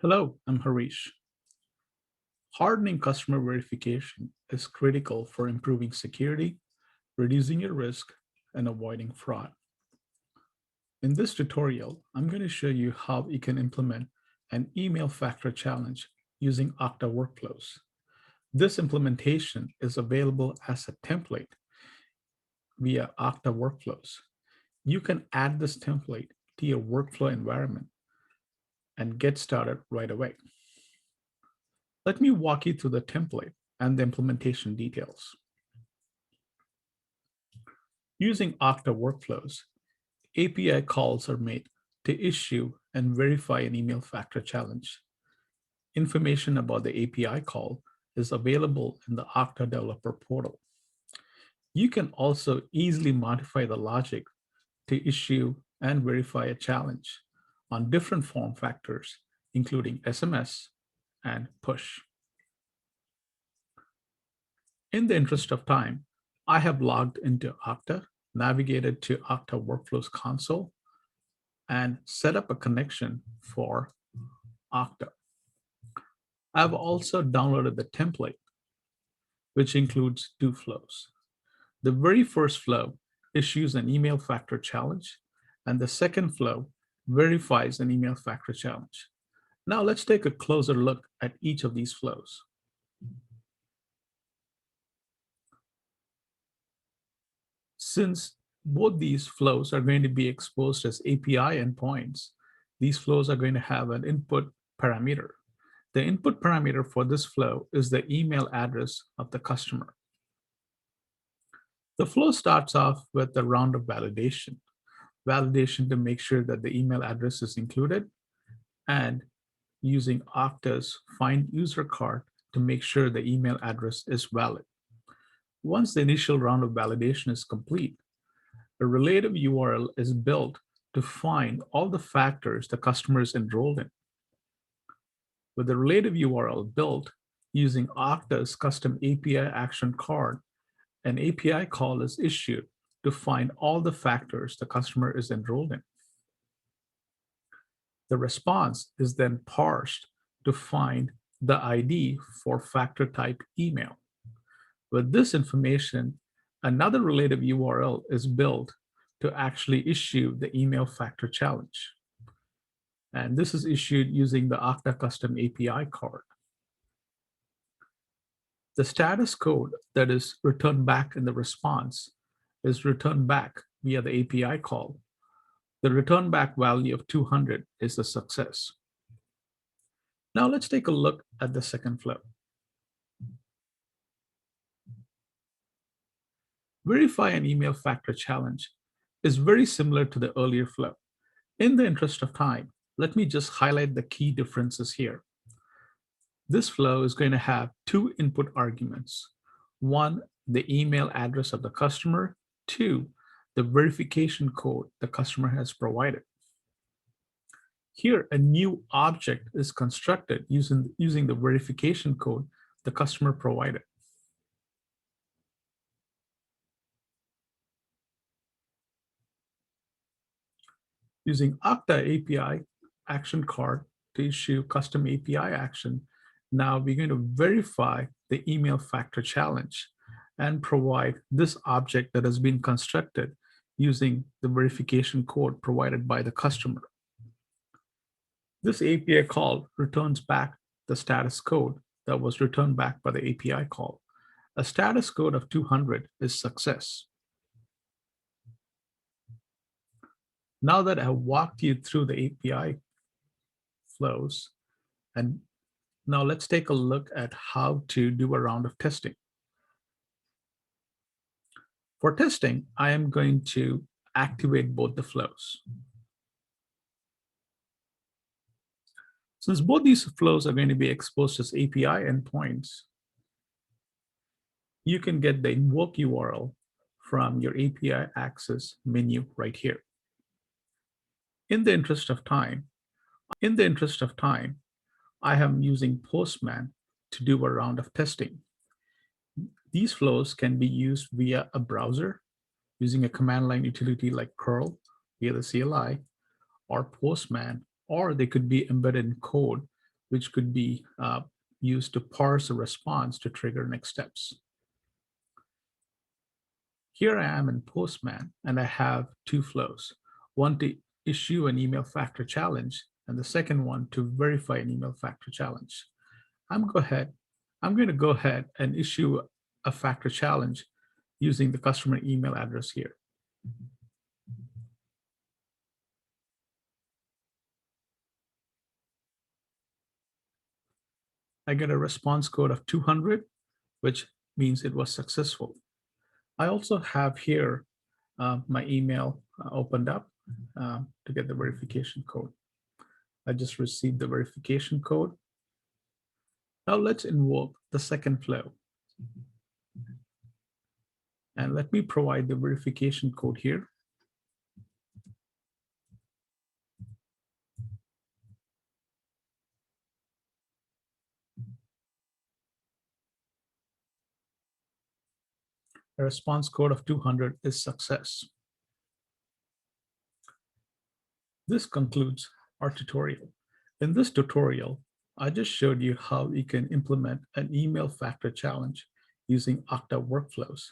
Hello, I'm Harish. Hardening customer verification is critical for improving security, reducing your risk, and avoiding fraud. In this tutorial, I'm going to show you how you can implement an email factor challenge using Okta workflows. This implementation is available as a template via Okta workflows. You can add this template to your workflow environment and get started right away. Let me walk you through the template and the implementation details. Using Okta workflows, API calls are made to issue and verify an email factor challenge. Information about the API call is available in the Okta developer portal. You can also easily modify the logic to issue and verify a challenge on different form factors, including SMS and push. In the interest of time, I have logged into Okta, navigated to Okta Workflows console, and set up a connection for Okta. I've also downloaded the template, which includes two flows. The very first flow issues an email factor challenge, and the second flow verifies an email factor challenge. Now let's take a closer look at each of these flows. Since both these flows are going to be exposed as API endpoints, these flows are going to have an input parameter. The input parameter for this flow is the email address of the customer. The flow starts off with a round of validation to make sure that the email address is included, and using Okta's find user card to make sure the email address is valid. Once the initial round of validation is complete, a relative URL is built to find all the factors the customer is enrolled in. With the relative URL built using Okta's custom API action card, an API call is issued to find all the factors the customer is enrolled in. The response is then parsed to find the ID for factor type email. With this information, another relative URL is built to actually issue the email factor challenge. And this is issued using the Okta custom API card. The status code that is returned back in the response is returned back via the API call. The return back value of 200 is a success. Now let's take a look at the second flow. Verify an email factor challenge is very similar to the earlier flow. In the interest of time, let me just highlight the key differences here. This flow is going to have two input arguments. One, the email address of the customer. Two, the verification code the customer has provided. Here, a new object is constructed using the verification code the customer provided. Using Okta API action card to issue custom API action, now we're going to verify the email factor challenge and provide this object that has been constructed using the verification code provided by the customer. This API call returns back the status code that was returned back by the API call. A status code of 200 is success. Now that I have walked you through the API flows, and now let's take a look at how to do a round of testing. For testing, I am going to activate both the flows. Since both these flows are going to be exposed as API endpoints, you can get the invoke URL from your API access menu right here. In the interest of time, I am using Postman to do a round of testing. These flows can be used via a browser using a command line utility like curl via the CLI or Postman, or they could be embedded in code which could be used to parse a response to trigger next steps. Here I am in Postman, and I have two flows, one to issue an email factor challenge, and the second one to verify an email factor challenge. I'm going to go ahead and issue a factor challenge using the customer email address here. I get a response code of 200, which means it was successful. I also have here my email opened up to get the verification code. I just received the verification code. Now let's invoke the second flow. And let me provide the verification code here. A response code of 200 is success. This concludes our tutorial. In this tutorial, I just showed you how you can implement an email factor challenge using Okta workflows.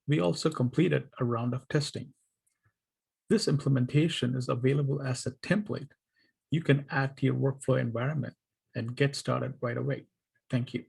We also completed a round of testing. This implementation is available as a template you can add to your workflow environment and get started right away. Thank you.